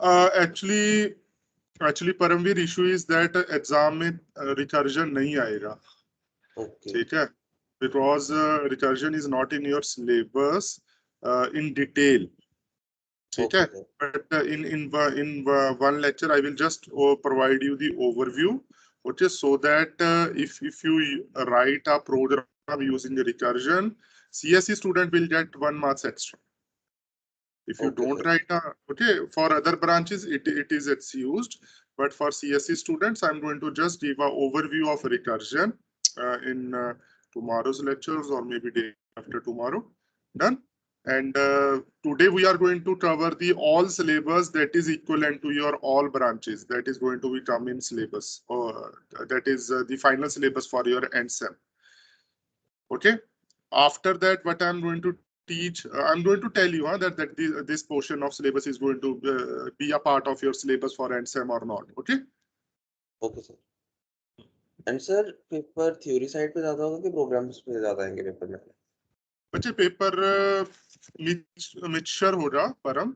Actually Paramvir issue is that exam में recursion नहीं आएगा. ठीक है, because recursion is not in your syllabus in detail. ठीक है, but in one lecture I will just provide you the overview, okay, so that if you write a program using the recursion, CSE student will get 1 marks extra. If you don't write a, okay, for other branches it is excused, but for CSE students I'm going to just give an overview of recursion in tomorrow's lectures or maybe day after tomorrow. Done. And today we are going to cover the all syllabus that is equivalent to your all branches, that is going to become in syllabus, or that is the final syllabus for your NSEM. Okay, after that what I'm going to teach, I'm going to tell you that this portion of syllabus is going to be a part of your syllabus for NSEM or not. Okay. Okay sir. And sir, paper theory side पे ज्यादा होगा कि programmes पे ज्यादा आएंगे paper में? बच्चे paper mixture होगा परम.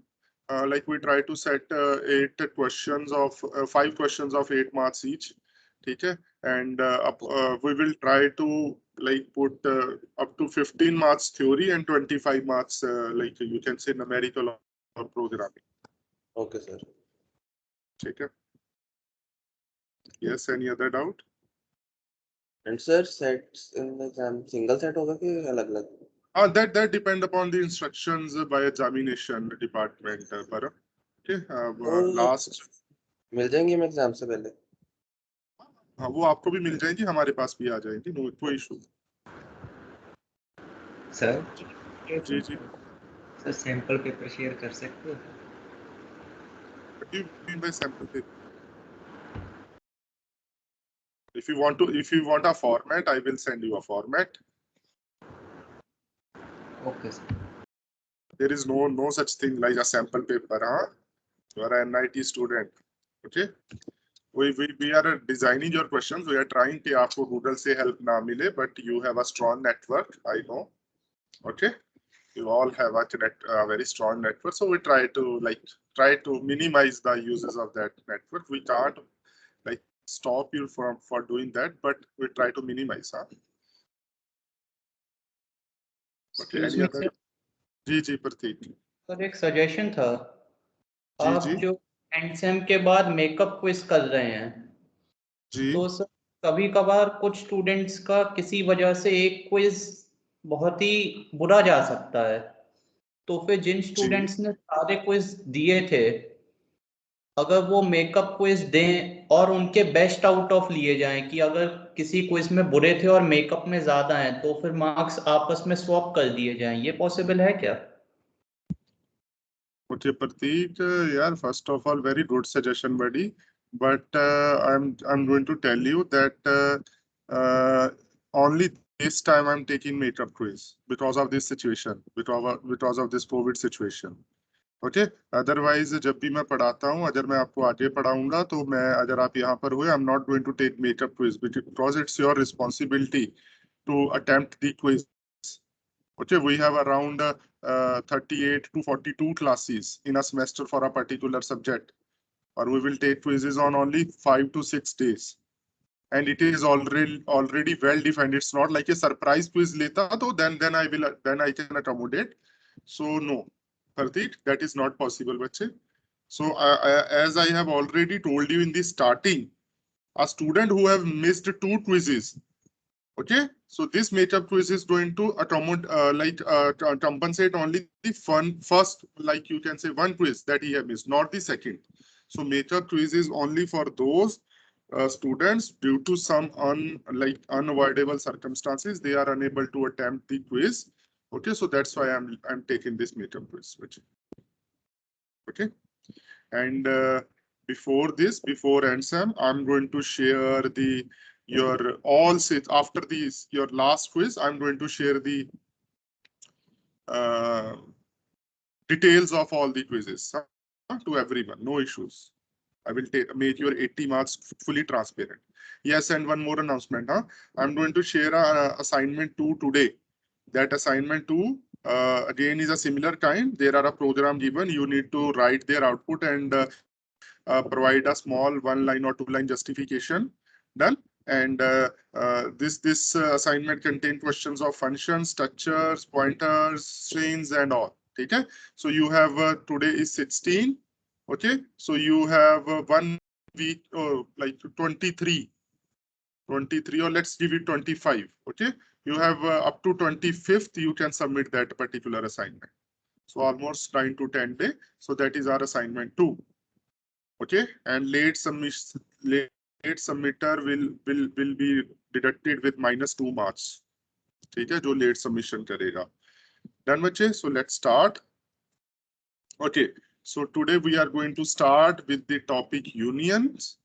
Like we try to set 8 questions of 5 questions of 8 marks each. ठीक है, and we will try to like put up to 15 marks theory and 25 marks like you can say numerical or programming. Okay sir. ठीक है. Yes, any other doubt? And sir, sets in the exam single set होगा कि अलग-अलग? That depend upon the instructions by examination department. पर okay, last मिल जाएंगे हम exam से पहले? हाँ, वो आपको भी मिल जाएंगी, हमारे पास भी आ जाएंगी, नो कोई इशू. सर जी जी सर सैंपल पेपर शेयर कर सकते हो? What do you mean by sample paper? If you want a format, I will send you a format. Okay sir. There is no such thing like a sample paper. You are an NIT student. Okay. We are designing your questions. We are trying कि आपको Google से help ना मिले, but you have a strong network, I know. Okay. You all have a very strong network, so we try to minimize the uses of that network. We can't like stop you for doing that, but we try to minimize. Okay. Any other? Ji Prateek sir एक suggestion था, आप जी जो एंडसेम के बाद makeup quiz कर रहे हैं जी तो सर कभी कभार कुछ स्टूडेंट्स का किसी वजह से एक क्विज बहुत ही बुरा जा सकता है, तो फिर जिन स्टूडेंट्स ने सारे क्विज दिए थे अगर वो मेकअप क्विज दें और उनके बेस्ट आउट ऑफ लिए जाएं कि अगर किसी क्विज में बुरे थे और मेकअप में ज्यादा हैं तो फिर मार्क्स आपस में स्वैप कर दिए जाएं, ये पॉसिबल है क्या? Okay, Prateek, yeah, first of all, very good suggestion, buddy. But I'm going to tell you that only this time I'm taking makeup quiz because of this situation, because of this COVID situation. Okay. Otherwise, जब भी मैं पढ़ाता हूँ, अगर मैं आपको आगे पढ़ाऊंगा तो मैं अगर आप यहाँ पर हुए, I'm not going to take makeup quiz because it's your responsibility to attempt the quiz. Okay, we have around 38 to 42 classes in a semester for a particular subject, or we will take quizzes on only 5 to 6 days, and it is already well defined. It's not like a surprise quiz leta to then I can accommodate. So no, Pratik, that is not possible, bache. So as I have already told you in the starting, a student who have missed 2 quizzes. Okay, so this makeup quiz is going to accommodate compensate only the first, like you can say, 1 quiz that he have missed, not the second. So makeup quiz is only for those students due to some unavoidable circumstances they are unable to attempt the quiz. Okay, so that's why I'm taking this makeup quiz. Okay, and before NSEM, I'm going to share your all sets. After your last quiz, I'm going to share the details of all the quizzes to everyone. No issues. I will make your 80 marks fully transparent. Yes, and one more announcement. I'm going to share assignment 2 today. That assignment 2 again is a similar kind. There are a program given. You need to write their output and provide a small 1 line or 2 line justification. Done. And this assignment contain questions of functions, structures, pointers, strings, and all. Okay. So you have today is 16. Okay. So you have 1 week or like 23, or let's give it 25. Okay. You have up to 25th. You can submit that particular assignment. So almost 9 to 10 days. So that is our assignment 2. Okay, and late submitter will be deducted with -2 marks. ठीक है, जो late submission करेगा. Done बच्चे? So let's start. Okay, so today we are going to start with the topic unions.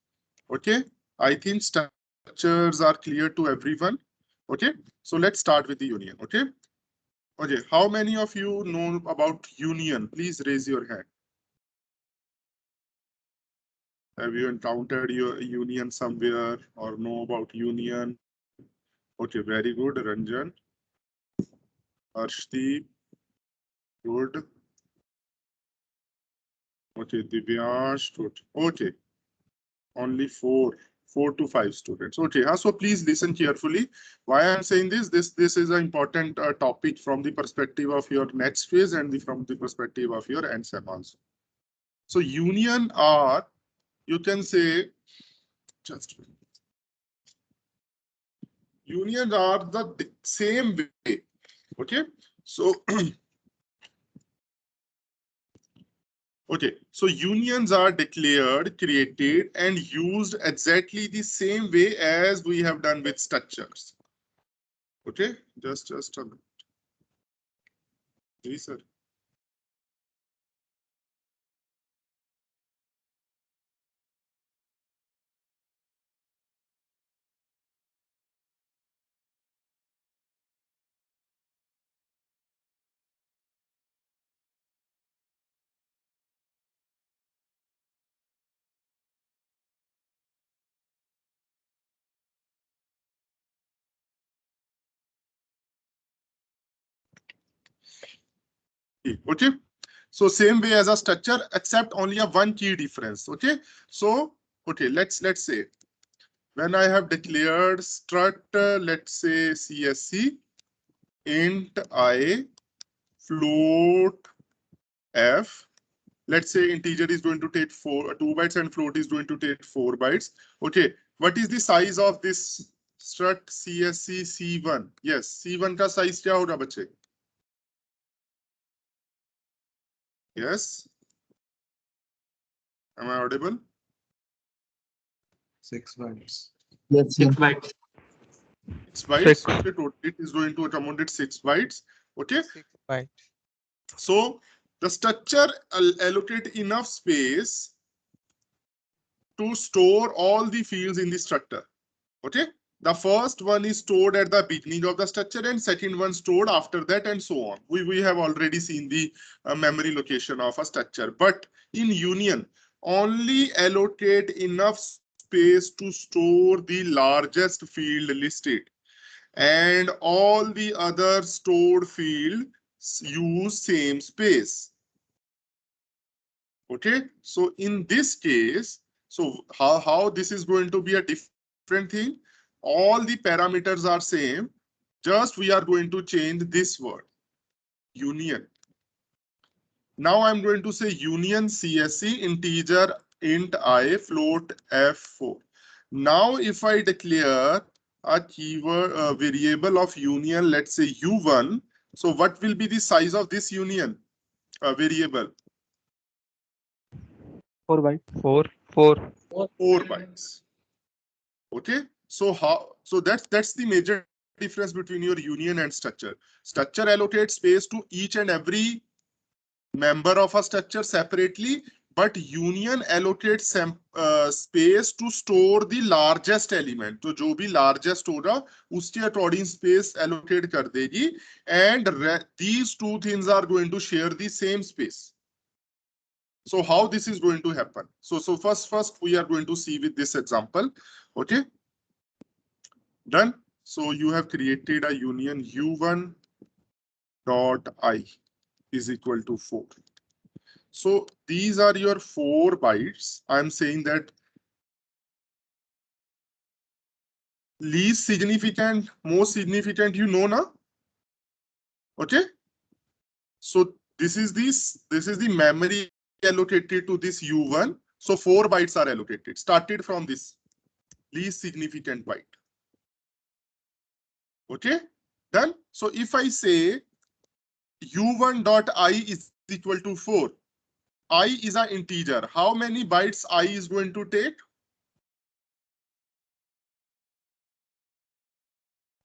Okay, I think structures are clear to everyone. Okay, so let's start with the union. Okay, okay, how many of you know about union? Please raise your hand. Have you encountered your union somewhere or know about union? Okay, very good, Ranjan. Arshdeep, good. Okay, Divyash, good. Okay, only 4 to 5 students. Okay, so please listen carefully. Why I'm saying this? This is an important topic from the perspective of your next phase and from the perspective of your NSEM also. So union are, you can say, just unions are the same way. Okay, so okay, so unions are declared, created, and used exactly the same way as we have done with structures. Okay, just a minute. Yes, sir. Okay, so same way as a structure, except only a one key difference. Okay, so okay, let's say when I have declared strut, let's say CSC, int I, float f. Let's say integer is going to take 2 bytes and float is going to take 4 bytes. Okay, what is the size of this strut CSC C1? Yes, C1 का size क्या होगा बच्चे? Yes. Am I audible? 6 bytes. Yes, 6 bytes. 6 bytes. Okay, total it is going to accommodate 6 bytes. Okay. 6 bytes. So the structure allocate enough space to store all the fields in the structure. Okay. The first one is stored at the beginning of the structure and second one stored after that and so on. We have already seen the memory location of a structure, but in union only allocate enough space to store the largest field listed, and all the other stored fields use same space. Okay, so in this case, so how this is going to be a different thing? All the parameters are same, just we are going to change this word, union. Now I'm going to say union CSC integer int I float f4. Now if I declare a keyword variable of union, let's say u1, so what will be the size of this union variable? 4 bytes. 4 bytes. Okay, so that's the major difference between your union and structure. Structure allocates space to each and every member of a structure separately, but union allocates space to store the largest element. तो जो भी largest होगा उसके according space allocate कर देगी, and these two things are going to share the same space. So how this is going to happen? So first we are going to see with this example. Okay, done. So you have created a union u1 dot I is equal to 4. So these are your 4 bytes. I'm saying that least significant, most significant, you know now. Okay. So this is the memory allocated to this U1. So 4 bytes are allocated, started from this least significant byte. Okay, done. So if I say U1 dot I is equal to 4, I is an integer. How many bytes I is going to take?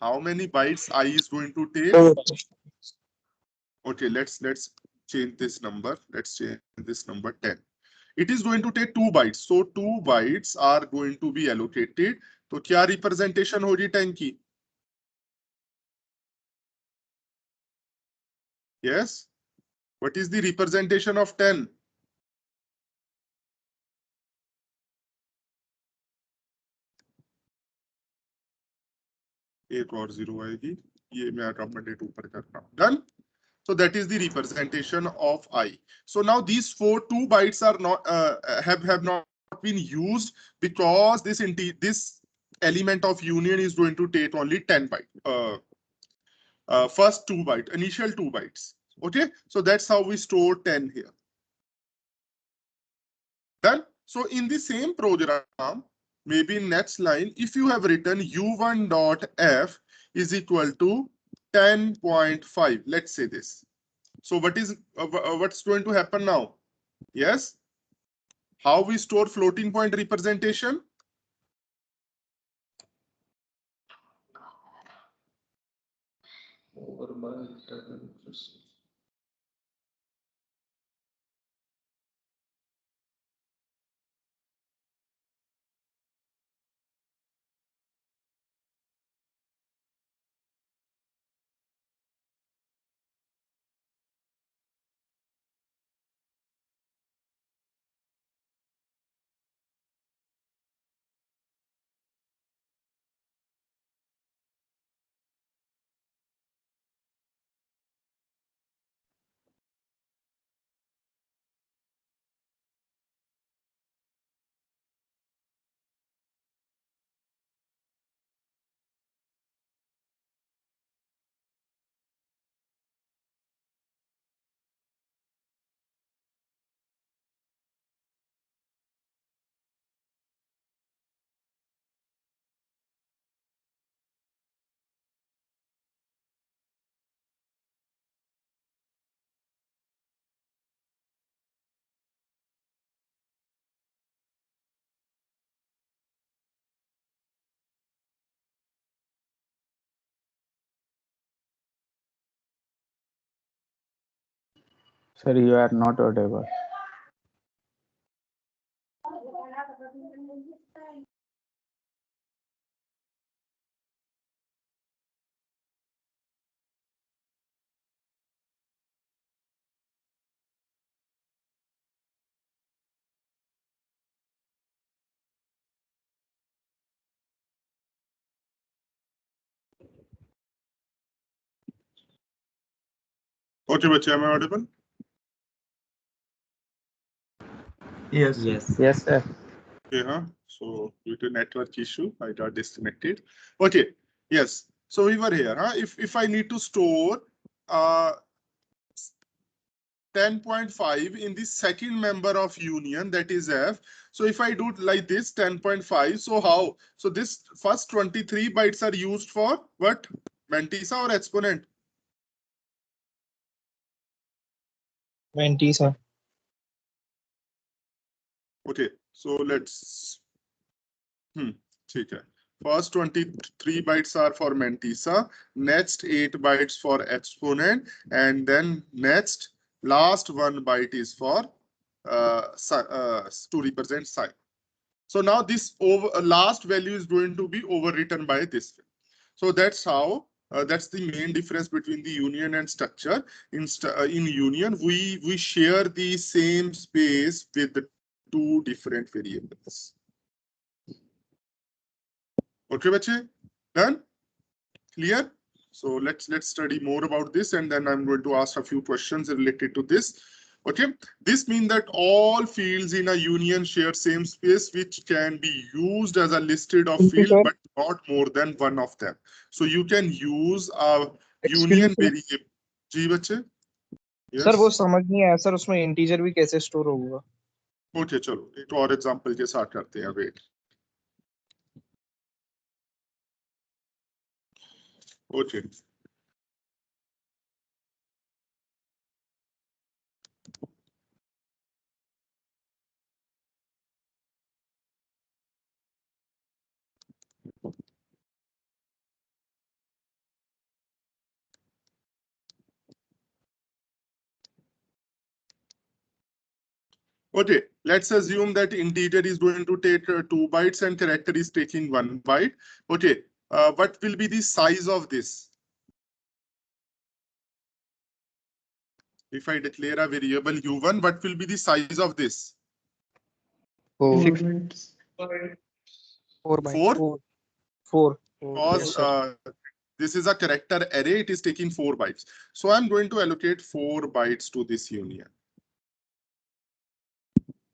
How many bytes I is going to take? Okay, let's change this number. Let's change this number 10. It is going to take 2 bytes. So 2 bytes are going to be allocated. तो क्या representation होगी 10 की? Yes. What is the representation of 10? एक और 0 आएगी. ये मैं accommodate ऊपर कर रहा हूँ. Done. So that is the representation of I. So now these 2 bytes are not have not been used because this element of union is going to take only 10 bytes. First 2 bytes, initial 2 bytes. Okay, so that's how we store 10 here. Done. So in the same program, maybe in next line, if you have written u1 dot f is equal to 10.5, let's say this. So what's going to happen now? Yes. How we store floating point representation? Sir, you are not audible. Okay, bacha, am I audible? Yes. Yes, sir. Okay, huh? So due to network issue, I got disconnected. Okay, yes. So we were here. Huh? If I need to store 10.5 in the second member of union, that is F. So if I do like this 10.5, so how? So this first 23 bytes are used for what? Mantissa or exponent? Mantissa. Okay, so let's ठीक है. First 23 bytes are for Mantissa, next 8 bytes for exponent, and then next last 1 byte is for to represent sign. So now this last value is going to be overwritten by this. So that's how that's the main difference between the union and structure. In union, we share the same space with the 2 different variables. Okay, bache? Done? Clear? So let's study more about this, and then I'm going to ask a few questions related to this. Okay, this means that all fields in a union share same space, which can be used as a listed of field, but not more than one of them. So you can use a union variable. जी बच्चे? Yes. Sir वो समझ नहीं आया sir, उसमें integer भी कैसे store होगा? Okay चलो एक और एग्जांपल के साथ करते हैं. Wait. Okay. Okay, let's assume that integer is going to take 2 bytes and character is taking 1 byte. Okay, what will be the size of this? If I declare a variable u1, what will be the size of this? 4 4? bytes. 4. Because this is a character array, it is taking 4 bytes. So I'm going to allocate 4 bytes to this union.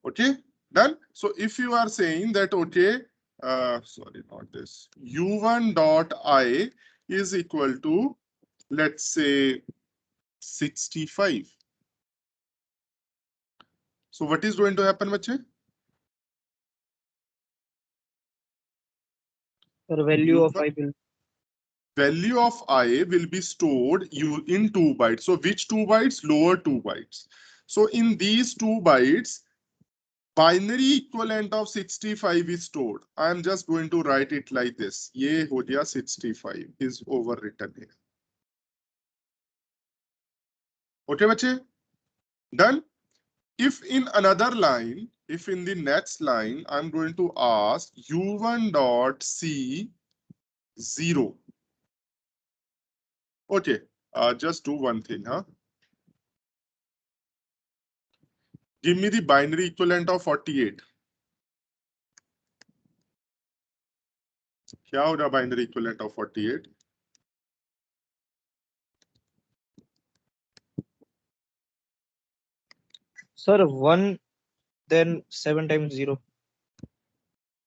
Okay, done. So if you are saying that, okay, sorry, not this, u1 dot I is equal to, let's say, 65. So what is going to happen, bache? The value of I will. Value of I will be stored in 2 bytes. So which 2 bytes? Lower 2 bytes. So in these 2 bytes, binary equivalent of 65 is stored. I am just going to write it like this. Ye ho gaya 65 is overwritten here. Okay, bache? Done. If in another line, if in the next line, I'm going to ask u1 dot c 0. Okay, just do one thing, huh? Give me the binary equivalent of 48. क्या होगा binary equivalent of 48? Sir, 1 then 7 times 0.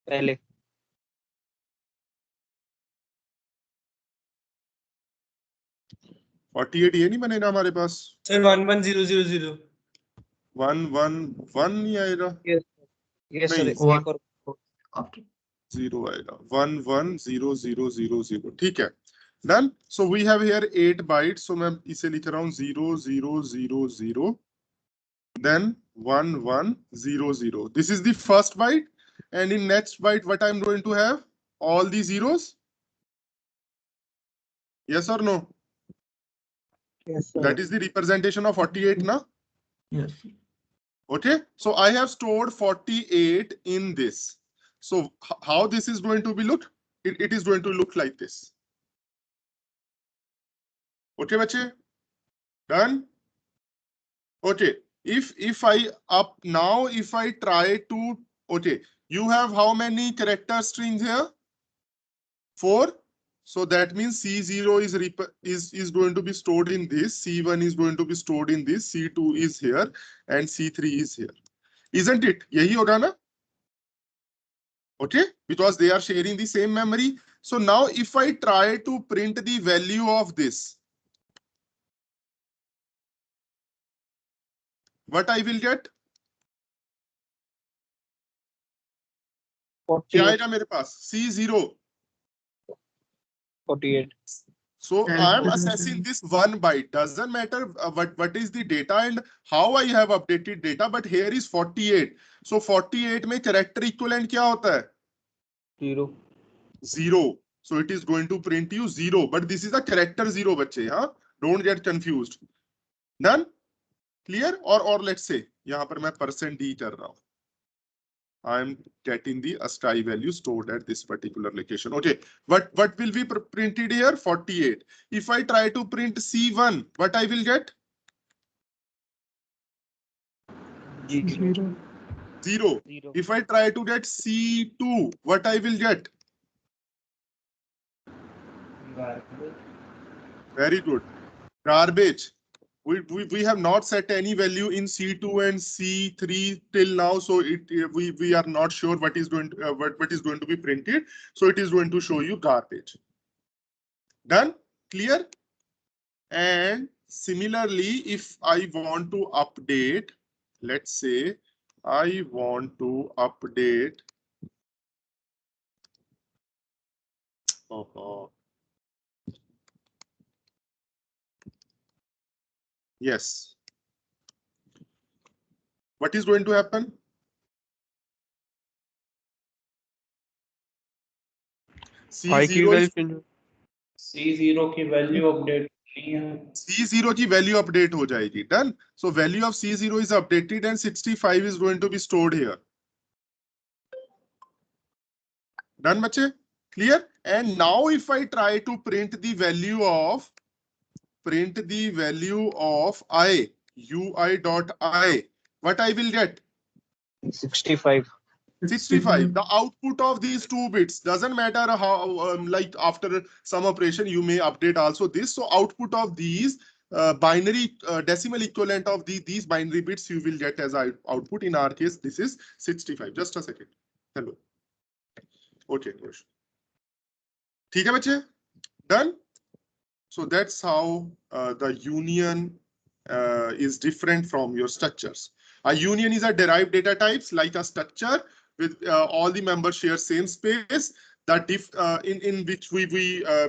पहले. 48 ये नहीं बनेगा हमारे पास. Sir 11000. 111 नहीं आएगा. Yes sir. नहीं. एक और 0 आएगा. 110000. ठीक है. Done. So we have here 8 bytes. So मैं इसे लिख रहा हूँ 0000. Then 1100. This is the first byte, and in next byte, what I'm going to have? All the zeros. Yes or no? Yes sir. That is the representation of 48, na? Yes. Okay. So I have stored 48 in this. So how this is going to be look? It is going to look like this. Okay, bache? Done. Okay. If I try to, okay, you have how many character strings here? 4. So that means C0 is going to be stored in this, C1 is going to be stored in this, C2 is here, and C3 is here. Isn't it? Yahi hoga na? Okay, because they are sharing the same memory. So now if I try to print the value of this, what I will get? 48. क्या आएगा मेरे पास? C0. 48. So I am assessing this 1 byte. Doesn't matter what is the data and how I have updated data, but here is 48. So 48 में character equivalent क्या होता है? 0. 0. So it is going to print you 0, but this is a character 0, बच्चे, huh? Don't get confused. Done? Clear? Or let's say यहाँ पर मैं %d कर रहा हूँ. I am getting the ASCII value stored at this particular location. Okay, what will be printed here? 48. If I try to print C1, what I will get? 0. 0. If I try to get C2, what I will get? Very good. Garbage. We have not set any value in C2 and C3 till now, so we are not sure what is going to, what is going to be printed. So it is going to show you garbage. Done? Clear? And similarly, if I want to update, let's say I want to update. Yes. What is going to happen? C0 C0 की value update नहीं है. C0 की value update हो जाएगी. Done. So value of C0 is updated and 65 is going to be stored here. Done, बच्चे? Clear? And now if I try to print the value of I, ui dot I, what I will get? 65. 65. The output of these two bits doesn't matter how, like after some operation, you may update also this. So output of these binary decimal equivalent of these binary bits you will get as output. In our case, this is 65. Just a second. Hello. Okay. ठीक है बच्चे? Done. So that's how the union is different from your structures. A union is a derived data types like a structure with all the members share same space. That in which we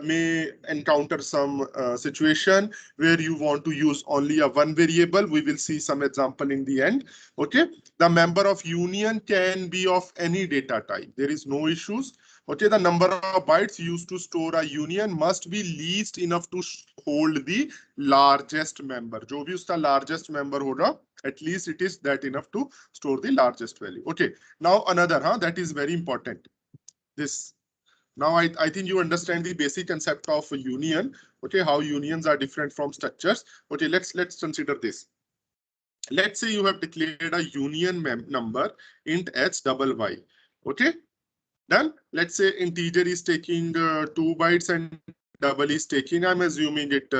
may encounter some situation where you want to use only a one variable. We will see some example in the end. Okay, the member of union can be of any data type. There is no issues. Okay, the number of bytes used to store a union must be least enough to hold the largest member. जो भी उसका largest member होगा, at least it is that enough to store the largest value. Okay, now another, that is very important. This. Now I think you understand the basic concept of a union. Okay, how unions are different from structures. Okay, let's consider this. Let's say you have declared a union number int h double y. Okay. Done. Let's say integer is taking 2 bytes and double is taking, I'm assuming it,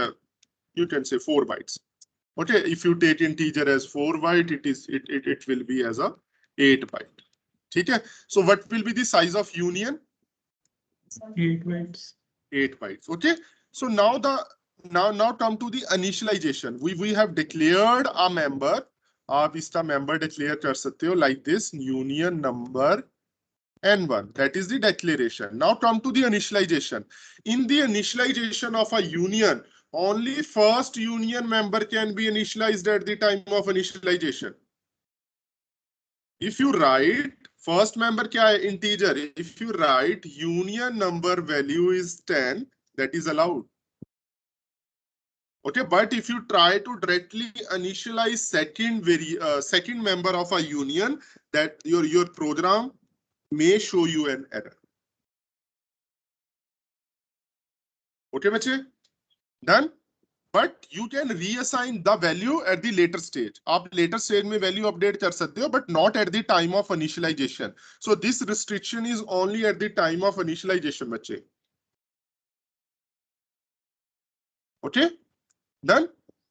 you can say 4 bytes. Okay, if you take integer as 4 byte, it will be as a 8 byte. Okay, so what will be the size of union? 8 bytes. 8 bytes. Okay, so now come to the initialization. We have declared a member. आप इसका member declare कर सकते हो like this, union number N1, that is the declaration. Now come to the initialization. In the initialization of a union, only first union member can be initialized at the time of initialization. If you write first member kya hai? Integer. If you write union number value is 10, that is allowed. Okay, but if you try to directly initialize second member of a union, that your program may show you an error. Okay, bache? Done. But you can reassign the value at the later stage. आप later stage में value update कर सकते हो, but not at the time of initialization. So this restriction is only at the time of initialization, बच्चे. Okay, done.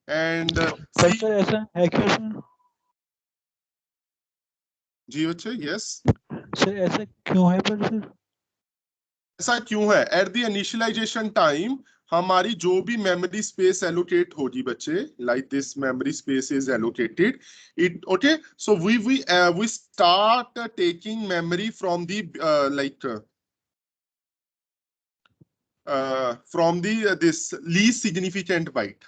And sir ऐसा है क्यों sir? जी बच्चे, yes. सर ऐसा क्यों है पर सर? ऐसा क्यों है? At the initialization time, हमारी जो भी memory space allocate होगी बच्चे, like this memory space is allocated. It okay. So we start taking memory from the from the this least significant byte.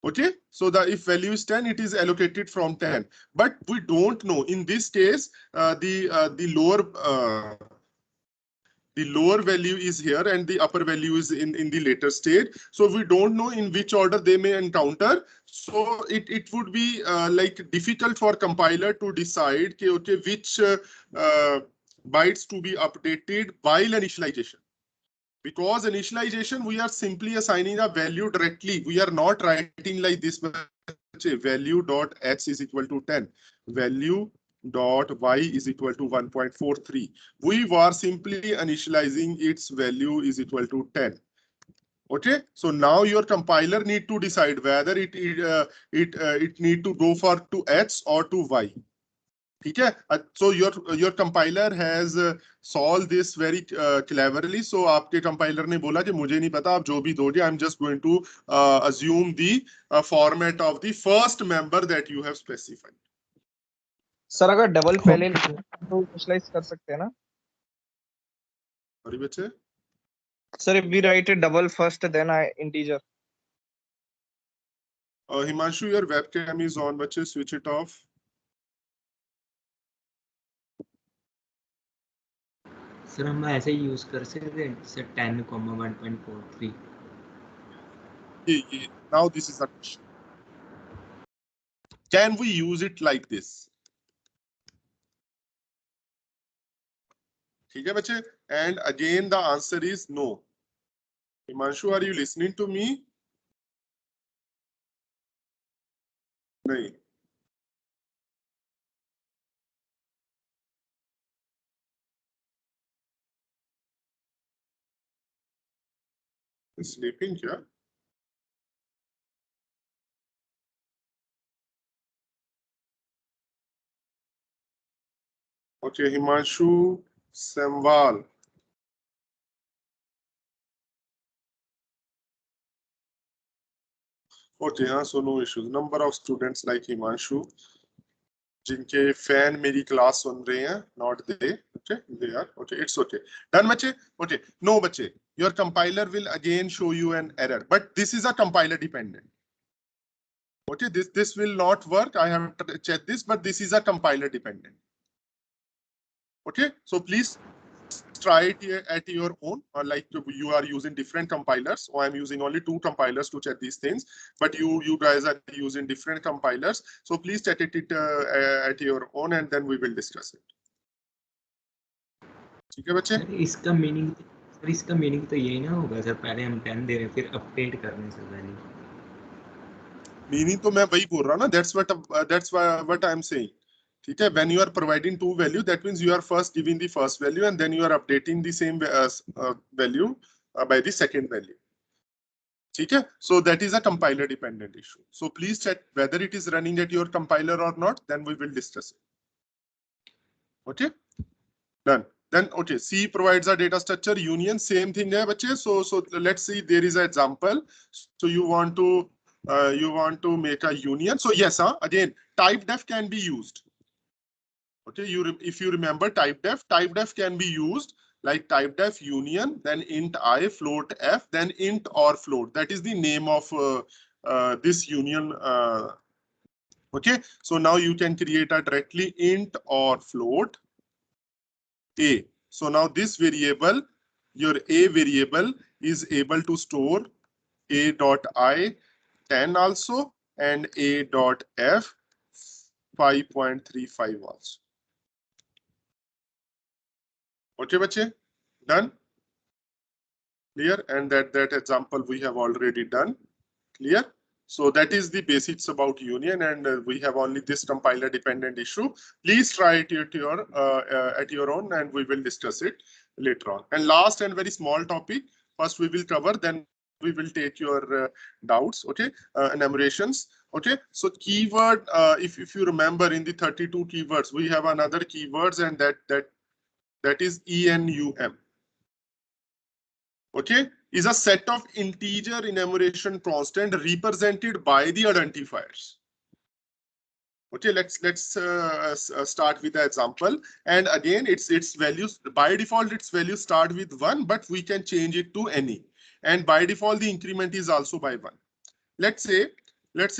Okay, so if value is 10, it is allocated from 10. But we don't know in this case the lower value is here and the upper value is in the later stage. So we don't know in which order they may encounter. So it would be like difficult for compiler to decide okay, which bytes to be updated while initialization. Because initialization, we are simply assigning a value directly. We are not writing like this, value dot x is equal to 10, value dot y is equal to 1.43. We were simply initializing its value is equal to 10. Okay, so now your compiler need to decide whether it need to go for to X or to Y. ठीक है? So your compiler has solved this very cleverly. So आपके compiler ने बोला कि मुझे नहीं पता, आप जो भी दोगे, I'm just going to assume the format of the first member that you have specified. Sir अगर डबल पहले तो इनिशियलाइज कर सकते हैं ना? अरे बच्चे, sir if we write a double first then integer. Himanshu, your webcam is on. बच्चे, switch it off. सर हम ऐसे ही यूज कर सकते हैं sir 10,1.43. Now this is a question. Can we use it like this? ठीक है बच्चे? And again the answer is no. Himanshu, are you listening to me? नहीं. Sleeping क्या? Okay, Himanshu Samwal. Okay, हाँ, so no issues. Number of students like Himanshu, जिनके fan मेरी class सुन रहे हैं, not they. Okay, they are. Okay, it's okay. Done, बच्चे? Okay, no बच्चे. Your compiler will again show you an error, but this is a compiler dependent. Okay, this will not work. I have to check this, but this is a compiler dependent. Okay, so please try it at your own, or like you are using different compilers, or I'm using only 2 compilers to check these things, but you guys are using different compilers, so please check it at your own and then we will discuss it. ठीक है बच्चे? इसका meaning तो यही ना होगा sir, पहले हम 10 दे रहे हैं फिर अपडेट करने से वैल्यू. मीनिंग तो मैं वही बोल रहा हूँ ना, that's what I'm saying. ठीक है? When you are providing 2 value, that means you are first giving the first value and then you are updating the same value by the second value. ठीक है? So that is a compiler dependent issue. So please check whether it is running at your compiler or not, then we will discuss it. Okay? Done. Then okay, C provides a data structure union, same thing है बच्चे. So let's see, there is an example. So you want to make a union. So yes, again type def can be used. Okay, if you remember type def can be used like type def union, then int I, float f, then int or float. That is the name of this union. Okay, so now you can create a directly int or float a. So now this variable, your a variable, is able to store a dot I 10 also and a dot f 5.35 also. Okay, bache? Done? Clear? And that example we have already done. Clear? So that is the basics about union, and we have only this compiler dependent issue. Please try it at your own, and we will discuss it later on. And last and very small topic, first we will cover, then we will take your doubts. Okay, enumerations. Okay, so keyword. If you remember, in the 32 keywords, we have another keywords, and that is enum. Okay, is a set of integer enumeration constant represented by the identifiers. Okay, let's start with the example. And again, its values by default, its values start with 1, but we can change it to any. And by default, the increment is also by 1. Let's say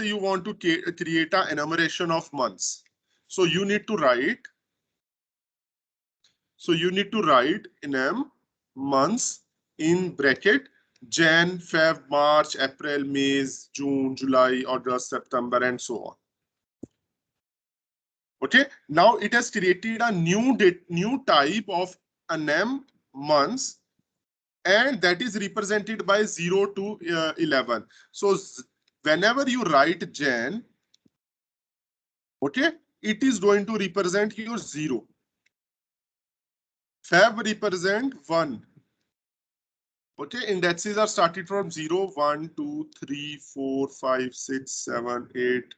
you want to create an enumeration of months. So you need to write. So you need to write enum months in bracket Jan, Feb, March, April, May, June, July, August, September, and so on. Okay, now it has created a new type of enum months, and that is represented by 0 to 11. So whenever you write Jan, okay, it is going to represent your 0. Feb represent 1. Okay, indices are started from 0, 1, 2, 3, 4, 5, 6, 7, 8,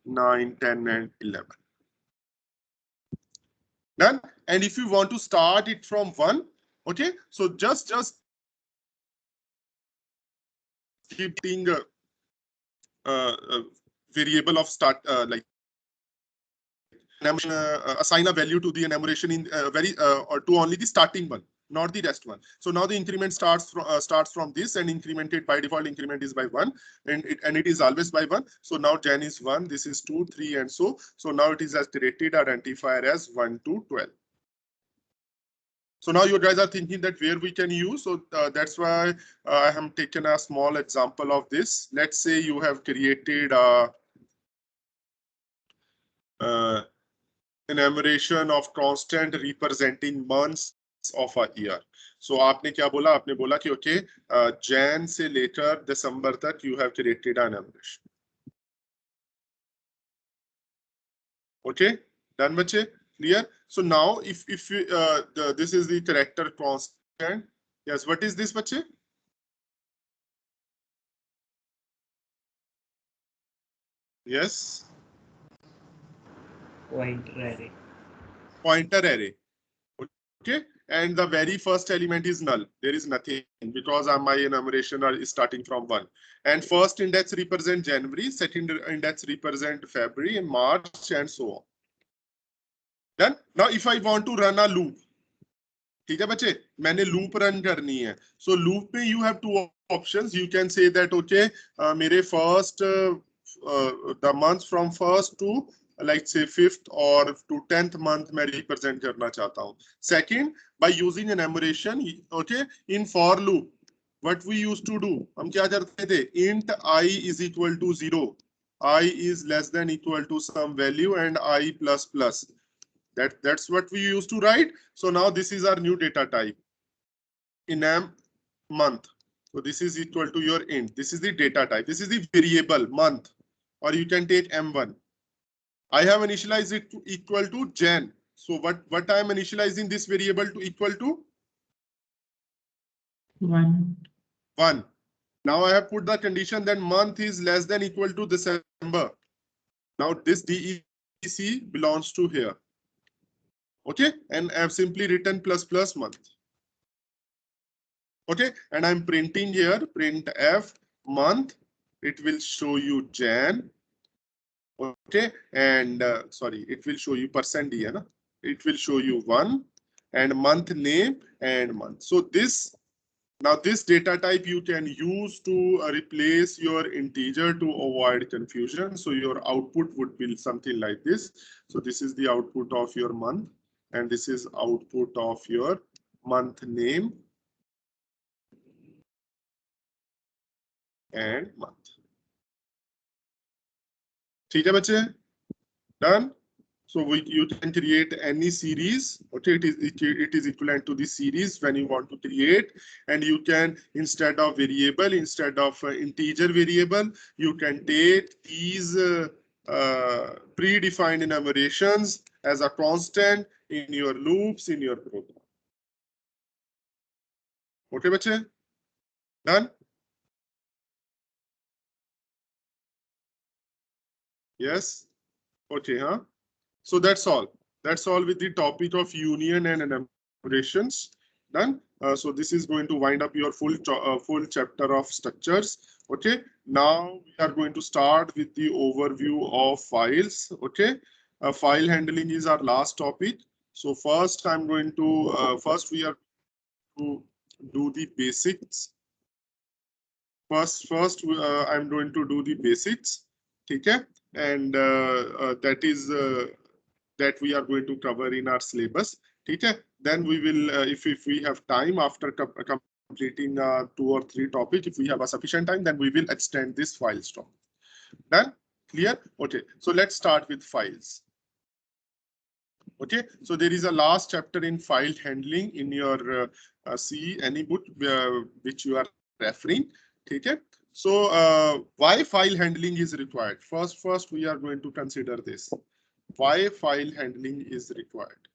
9, 10, and 11. Done. And if you want to start it from 1, okay, so just keeping a variable of start like assign a value to the enumeration in or to only the starting one, not the rest one. So now the increment starts from this, and incremented by default increment is by 1, and it is always by 1. So now Jan is 1, this is 2, 3, and so now it is as directed identifier as 1 to 12. So now you guys are thinking that where we can use. So that's why I have taken a small example of this. Let's say you have created a enumeration of constant representing months of a year. So आपने क्या बोला? आपने बोला कि okay, Jan से लेकर December तक you have created an enumeration. Okay, done बच्चे? Clear? So now if you, this is the character constant. Yes, what is this बच्चे? Yes. Pointer array. Pointer array. Okay, and the very first element is null. There is nothing because my enumeration is starting from 1. And first index represent January, second index represent February, and March, and so on. Done. Now if I want to run a loop, ठीक है बच्चे, मैंने loop run करनी है. So loop में you have two options. You can say that okay, मेरे first the months from first to like say 5th or to 10th month मैं represent करना चाहता हूँ. Second, by using enumeration, okay, in for loop, what we used to do, हम क्या करते थे? Int I is equal to 0, I is less than equal to some value, and I plus plus. That's what we used to write. So now this is our new data type, enum month. So this is equal to your int. This is the data type. This is the variable month, or you can take M1. I have initialized it to equal to Jan. So what I am initializing this variable to equal to? 1. 1. Now I have put the condition that month is less than equal to December. Now this DEC belongs to here. Okay, and I have simply written plus plus month. Okay, and I'm printing here, print F month. It will show you Jan. Okay, and sorry, it will show you %D, na? It will show you 1 and month name and month. So this, now this data type you can use to replace your integer to avoid confusion. So your output would be something like this. So this is the output of your month, and this is output of your month name and month. ठीक है बच्चे? Done. So you can create any series. Okay, it is equivalent to the series when you want to create, and you can, instead of variable, instead of integer variable, you can take these predefined enumerations as a constant in your loops in your program. Okay, bache? Done? Yes. Okay, huh? So that's all. That's all with the topic of union and enumerations. Done. So this is going to wind up your full chapter of structures. Okay. Now we are going to start with the overview of files. Okay. File handling is our last topic. So first I'm going to first we are to do the basics. First I'm going to do the basics. Okay. And that is that we are going to cover in our syllabus. Okay. Then we will, if we have time after completing 2 or 3 topics, if we have a sufficient time, then we will extend this file stop. Done? Clear? Okay. So let's start with files. Okay. So there is a last chapter in file handling in your C any book which you are referring. Okay. So why file handling is required? First we are going to consider this. Why file handling is required?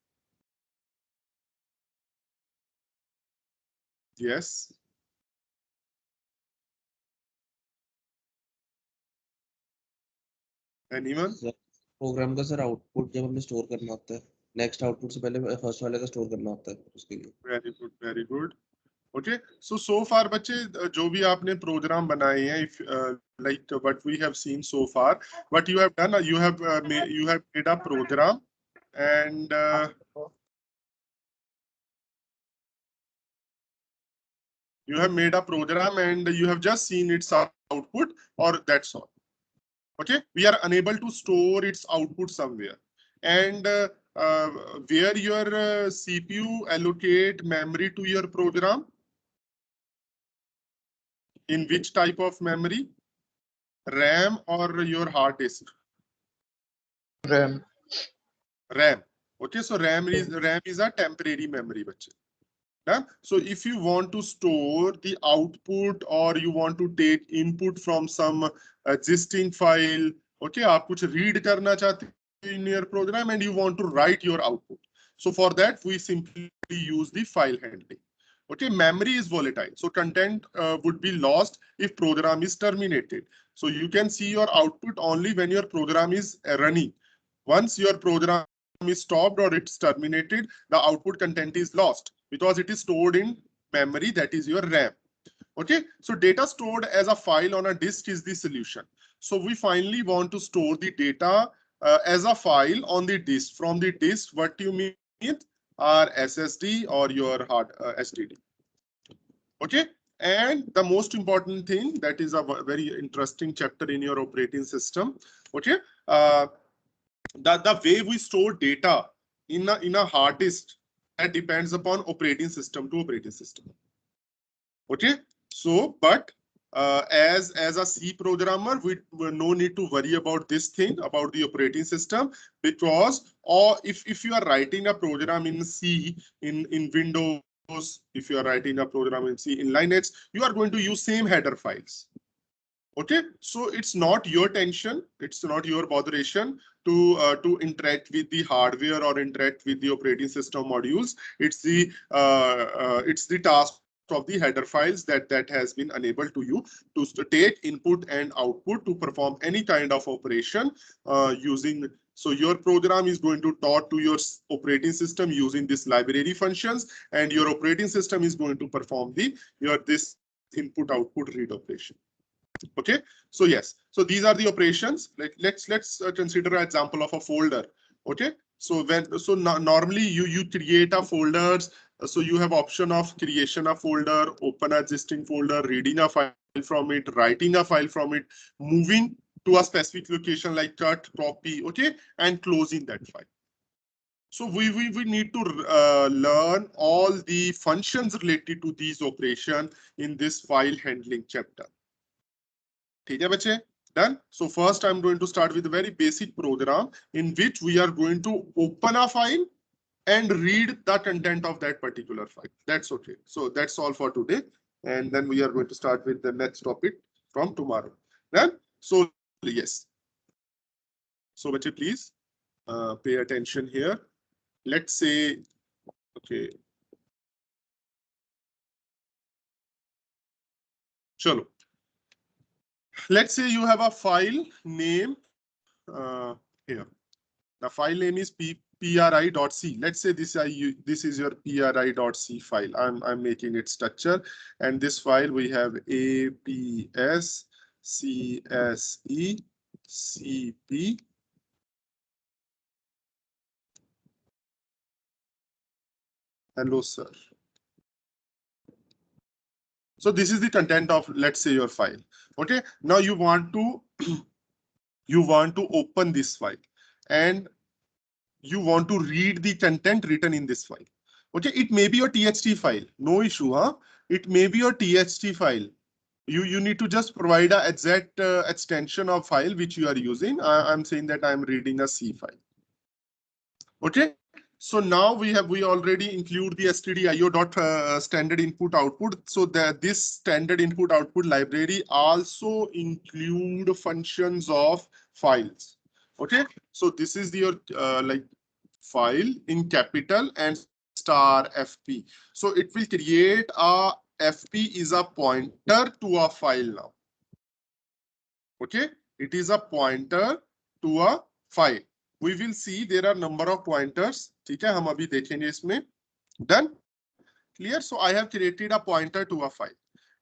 Yes. Anyone? Program का sir output जब हमें store करना होता है, next output से पहले first वाले का स्टोर करना होता है उसके लिए। Very good, very good. Okay, so far बच्चे जो भी आपने प्रोग्राम बनाए हैं, if like what we have seen so far, what you have done, you have made a program, and you have made a program and you have just seen its output, or that's all. Okay, we are unable to store its output somewhere, and where your CPU allocate memory to your program, in which type of memory, RAM or your hard disk? RAM. RAM. Okay, so RAM is a temporary memory, bache. Yeah? So if you want to store the output or you want to take input from some existing file, okay, आप कुछ read करना चाहते in your program and you want to write your output. So for that we simply use the file handling. Okay, memory is volatile, so content would be lost if program is terminated. So you can see your output only when your program is running. Once your program is stopped or it's terminated, the output content is lost because it is stored in memory, that is your RAM. Okay, so data stored as a file on a disk is the solution. So we finally want to store the data as a file on the disk. From the disk, what you mean are SSD or your hard SSD. Okay, and the most important thing, that is a very interesting chapter in your operating system. Okay, the way we store data in a hard disk, that depends upon operating system to operating system. Okay, so but as a C programmer, we no need to worry about this thing about the operating system, because or if you are writing a program in C in Windows, if you are writing a program in C in Linux, you are going to use same header files. Okay, so it's not your tension, it's not your botheration to interact with the hardware or interact with the operating system modules. It's the task of the header files that has been enabled to you to take input and output to perform any kind of operation using. So your program is going to talk to your operating system using this library functions, and your operating system is going to perform this input output read operation. Okay, so yes, so these are the operations. Like let's consider an example of a folder. Okay, so normally you create a folders. So you have option of creation a folder, open an existing folder, reading a file from it, writing a file from it, moving to a specific location like cut, copy, okay, and closing that file. So we need to learn all the functions related to these operations in this file handling chapter. Done. So first I'm going to start with a very basic program in which we are going to open a file and read the content of that particular file. That's okay. So that's all for today. And then we are going to start with the next topic from tomorrow. Done. So yes. So please pay attention here. Let's say, okay. Chalo. Let's say you have a file name here. The file name is pri.c. Let's say this is your pri.c file. I'm making it structure, and this file we have APS CSE CP. Hello, sir. So this is the content of, let's say, your file. Okay, now you want to open this file and you want to read the content written in this file. Okay, it may be your TXT file, no issue, huh? It may be your TXT file. You need to just provide a exact extension of file which you are using. I'm saying that I'm reading a C file. Okay, so now we already include the stdio standard input output. So that this standard input output library also include functions of files. Okay, so this is your like file in capital and star FP. So it will create a FP is a pointer to a file now. Okay, it is a pointer to a file. We will see there are number of pointers. ठीक है, हम अभी देखेंगे इसमें. Done? Clear? So I have created a pointer to a file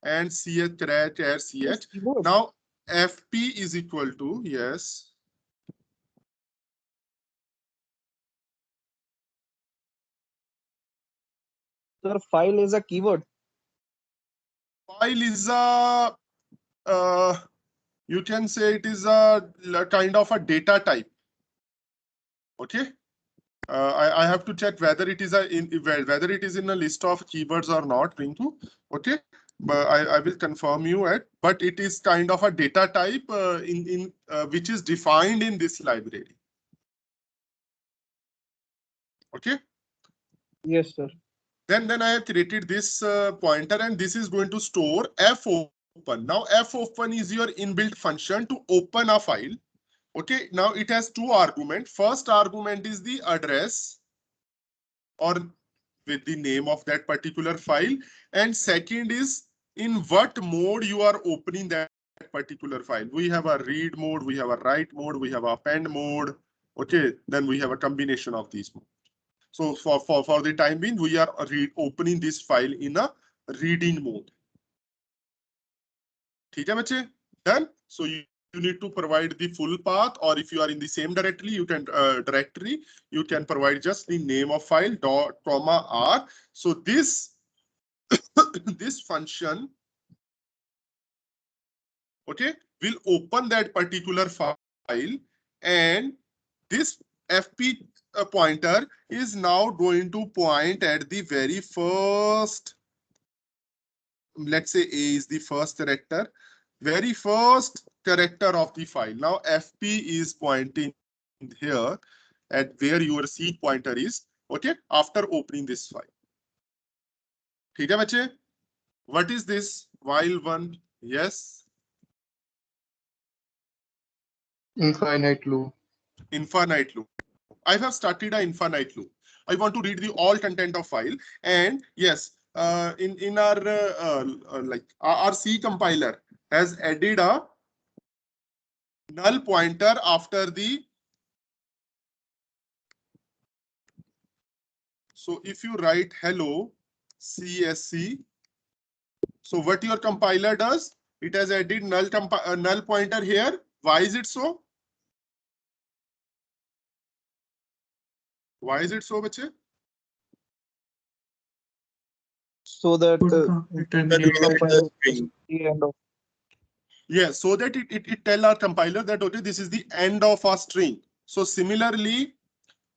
and ch char ch. Now fp is equal to, yes. Sir, file is a keyword. File is a, you can say it is a kind of a data type. Okay. I have to check whether it is whether it is in a list of keywords or not, Rinku. Okay, but I will confirm you at. But it is kind of a data type which is defined in this library. Okay. Yes, sir. Then I have created this pointer, and this is going to store fopen. Now fopen is your inbuilt function to open a file. Okay, now it has two arguments. First argument is the address or with the name of that particular file. And second is in what mode you are opening that particular file. We have a read mode, we have a write mode, we have a append mode. Okay, then we have a combination of these modes. So for the time being, we are opening this file in a reading mode. ठीक है बच्चे? Done? So you need to provide the full path, or if you are in the same directory, you can you can provide just the name of file dot comma r. So this this function, okay, will open that particular file, and this fp pointer is now going to point at the very first. Let's say A is the first character, very first character of the file. Now fp is pointing here at where your C pointer is, okay, after opening this file. ठीक है बच्चे? What is this? While one, yes. Infinite loop. Infinite loop. I have started an infinite loop. I want to read the all content of file, and yes, in our like our C compiler has added a null pointer after the. So if you write hello CSC, so what your compiler does, it has added null pointer here. Why is it so? Why is it so, bache? So that Yeah, so that it tell our compiler that okay, this is the end of a string. So similarly,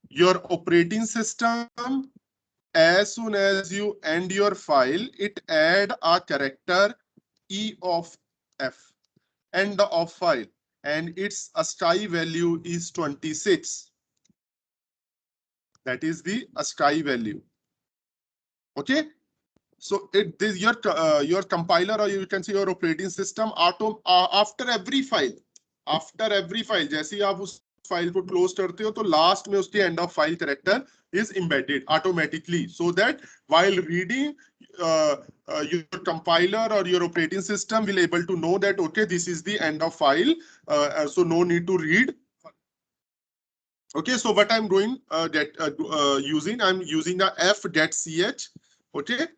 your operating system, as soon as you end your file, it add a character E of F, end of file, and its ASCII value is 26. That is the ASCII value. Okay. So this your compiler, or you can say your operating system, after every file, जैसे ही आप उस file को close करते हो, तो last में उसके end of file character is embedded automatically, so that while reading, your compiler or your operating system will able to know that okay, this is the end of file, so no need to read. Okay, so what I'm doing I'm using the f.ch. Okay.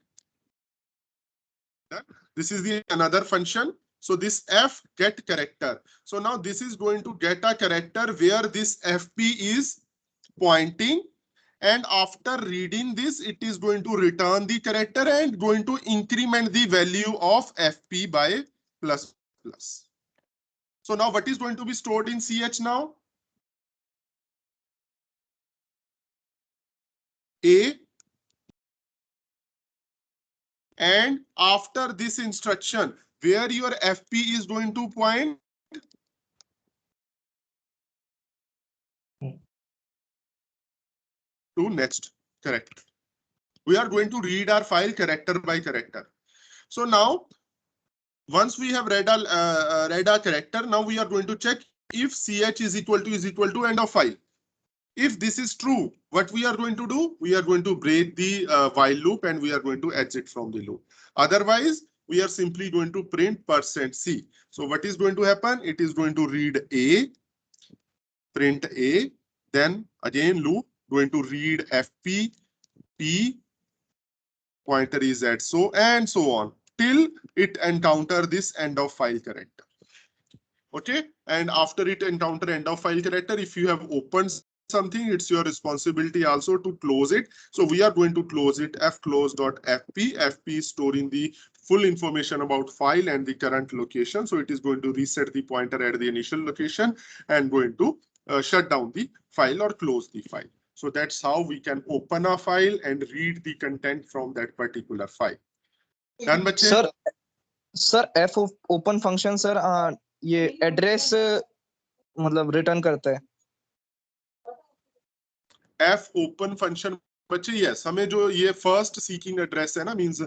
This is the another function. So this f get character. So now this is going to get a character where this fp is pointing, and after reading this, it is going to return the character and going to increment the value of fp by plus plus. So now what is going to be stored in ch now? A, and after this instruction, where your fp is going to point, to next character. We are going to read our file character by character. So now, once we have read our character, now we are going to check if ch is equal to end of file. If this is true, what we are going to do? We are going to break the while loop, and we are going to exit from the loop. Otherwise, we are simply going to print %c. So what is going to happen? It is going to read A, print A, then again loop, going to read FP, P, pointer is at so, and so on, till it encounter this end of file character. Okay, and after it encounter end of file character, if you have opened something, it's your responsibility also to close it. So we are going to close it, fclose.fp. FP is storing the full information about file and the current location. So it is going to reset the pointer at the initial location and going to shut down the file or close the file. So that's how we can open a file and read the content from that particular file. Done, बच्चे? Sir f open function sir ये address मतलब return करता है. f open function बच्चे, yes, हमें जो ये first seeking address है ना, मींस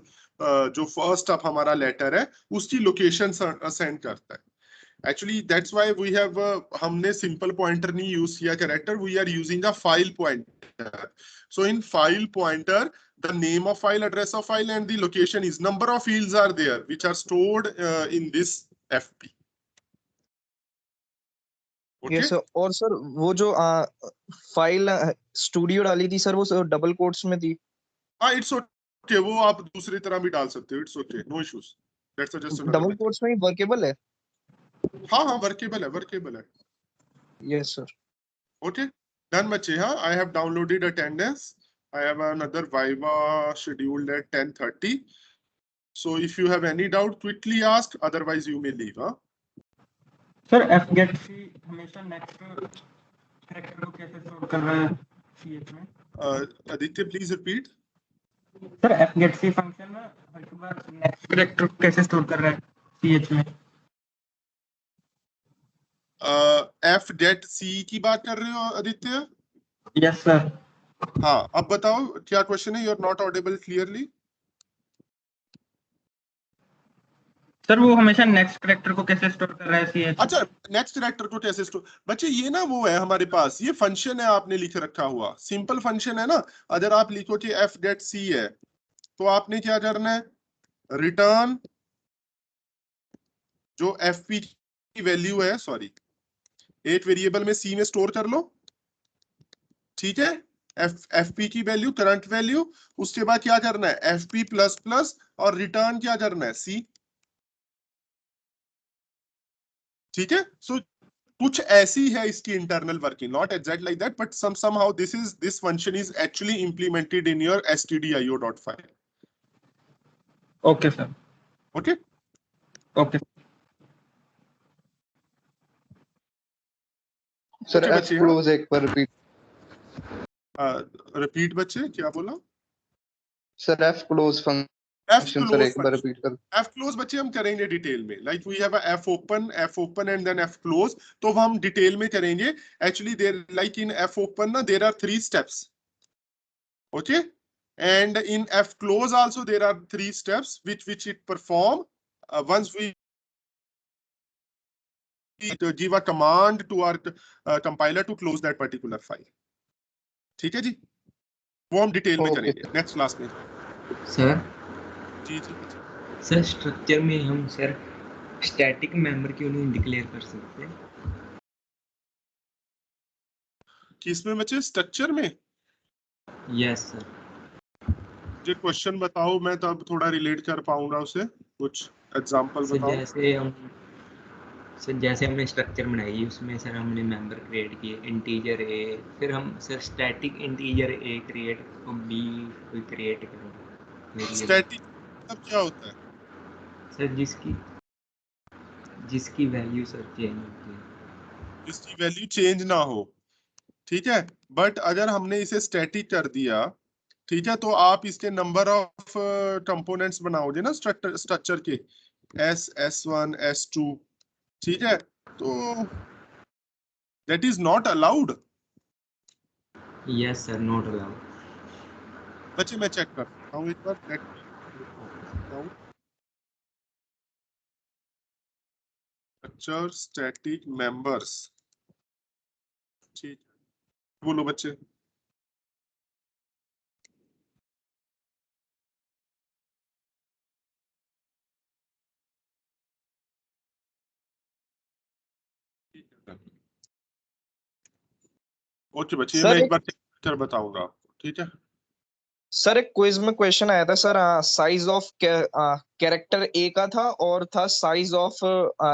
जो फर्स्ट अब हमारा लेटर है उसकी लोकेशन सेंड करता है. Actually that's why we have, हमने सिंपल पॉइंटर नहीं यूज किया character, we are using a file pointer. So in file pointer the name of file, address of file, and the location is, number of fields are there which are stored in this fp. Okay. Yes, और sir वो जो file studio डाली थी sir, वो double quotes में थी. हाँ, it's okay, वो आप दूसरी तरह भी डाल सकते हो, it's okay, no issues. That's just double quotes में ही वर्केबल है. हाँ हाँ, वर्केबल है, वर्केबल है. Yes sir. ओके, डन बच्चे. हाँ, I have downloaded attendance. I have another Viva scheduled at 10:30. So if you have any doubt, quickly ask. Otherwise, you may leave. Huh? Sir, F get C हमेशा next character को कैसे store कर रहा है CH में? Aditya, please repeat. Sir, F get C function में हर बार next character को कैसे store कर रहा है CH में? F get C की बात कर रहे हो आदित्य? Yes sir. हाँ, अब बताओ क्या क्वेश्चन है? You are not audible clearly. Sir वो हमेशा नेक्स्ट कैरेक्टर को कैसे स्टोर कर रहा है CH? अच्छा, नेक्स्ट कैरेक्टर को कैसे स्टोर? बच्चे ये ना वो है हमारे पास, ये फंक्शन है आपने लिख रखा हुआ, सिंपल फंक्शन है ना. अगर आप लिखो कि f get C है तो आपने क्या करना है? रिटर्न जो fp की वैल्यू है, सॉरी, एक वेरिएबल में C में स्टोर कर लो. ठीक है, fp की वैल्यू, करंट वैल्यू. उसके बाद क्या करना है? fp प्लस प्लस और रिटर्न क्या करना है? C. ठीक है. सो कुछ ऐसी है इसकी internal working, not exact like that, but somehow this function is actually implemented in your stdio.file. Okay sir. Okay okay sir f close एक बार रिपीट. रिपीट बच्चे, क्या बोला? Sir f close function sir एक बार रिपीट कर. f close बच्चे हम करेंगे डिटेल में, like we have a f open and then f close, तो हम डिटेल में करेंगे. Actually there, like in f open ना, there are 3 steps. Okay, and in f close also there are 3 steps which it perform once we give a command to our compiler to close that particular file. ठीक है जी, वो हम detail में करेंगे next class में. Sir. जी जी sir, structure में हम sir static member क्यों नहीं डिक्लेयर कर सकते? किसमें बच्चे? स्ट्रक्चर में? Yes sir. जो क्वेश्चन बताओ, मैं तब थोड़ा रिलेट कर पाऊंगा उसे. कुछ एग्जांपल बताओ. जैसे हमने स्ट्रक्चर बनाई, उसमें सर हमने मेंबर क्रिएट किए इंटीजर ए, फिर हम sir static integer a create और बी कोई क्रिएट करें. स्टैटिक मतलब क्या होता है सर? जिसकी वैल्यू सर चेंज होती है, जिसकी वैल्यू चेंज ना हो. ठीक है, बट अगर हमने इसे स्टैटिक कर दिया, ठीक है, तो आप इसके नंबर ऑफ कंपोनेंट्स बनाओगे ना स्ट्रक्चर के, S1 S2. ठीक है, तो that is not allowed. Yes sir, not allowed. बच्चे मैं चेक करता हूँ एक बार. Structure static members. ठीक, बोलो बच्चे. ओके बच्चे सर, मैं एक एक- बार चैप्टर बताऊंगा आपको, ठीक है। सर एक क्विज में क्वेश्चन आया था सर, साइज ऑफ कैरेक्टर ए का था और था साइज ऑफ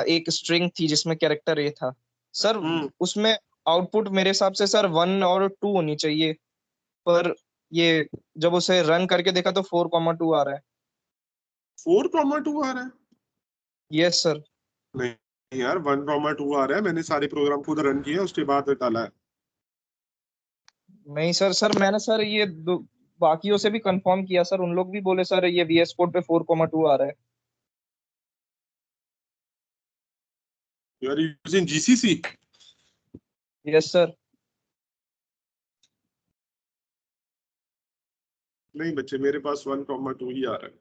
एक स्ट्रिंग थी जिसमें कैरेक्टर ए था सर। उसमें आउटपुट मेरे हिसाब से सर 1 और 2 होनी चाहिए, पर ये जब उसे रन करके देखा तो 4,2 आ रहा है। 4,2 आ रहा है? Yes sir. नहीं यार, 1,2 आ रहा है। मैंने सारे प्रोग्राम खुद रन किए, उसके बाद डाला है। नहीं सर, मैंने सर ये बाकियों से भी कंफर्म किया सर, उन लोग भी बोले सर ये VS कोड पे 4,2 आ रहा है। You are using GCC? Yes sir. नहीं बच्चे, मेरे पास 1,2 ही आ रहा है।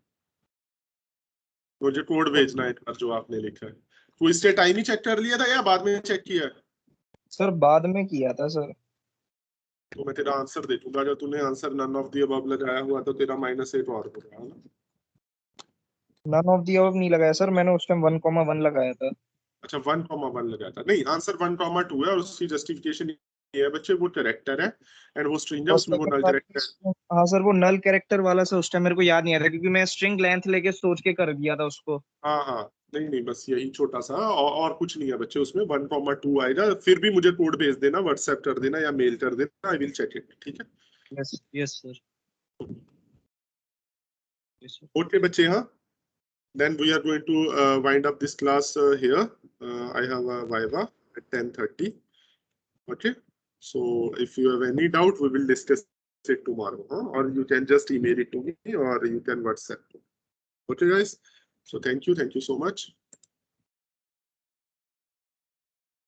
मुझे कोड भेजना है एक बार जो आपने लिखा है। तो इससे टाइम ही चेक कर लिया था या बाद में चेक किया है? सर बाद में किया था सर। तो मैं तेरा आंसर दे दूंगा। अगर तूने answer none of the above लगाया हुआ तो तेरा -8 और होगा ना। नन ऑफ दी अबव नहीं लगाया सर, मैंने उस टाइम 1,1 लगाया था। अच्छा 1,1 लगाया था। नहीं, आंसर 1,2 है और उसकी जस्टिफिकेशन ये है बच्चे, वो कैरेक्टर है एंड वो स्ट्रिंग है, और उसमें वो second नल बात, कैरेक्टर है। हाँ सर वो नल कैरेक्टर वाला सर उस टाइम मेरे को याद नहीं आ रहा क्योंकि मैं स्ट्रिंग लेंथ लेके सोच के कर दिया था उसको। हाँ हाँ, नहीं नहीं, बस यही छोटा सा और कुछ नहीं है बच्चे। उसमें 1,2 आएगा। फिर भी मुझे कोड भेज देना, व्हाट्सएप कर देना या मेल कर देना, आई विल चेक इट, ठीक है। Yes yes sir. ओके बच्चे, हाँ। Then we are going to wind up this class here. I have a Viva at 10:30. Okay. So if you have any doubt, we will discuss it tomorrow. Huh? Or you can just email it to me or you can WhatsApp. Okay, guys. So thank you so much.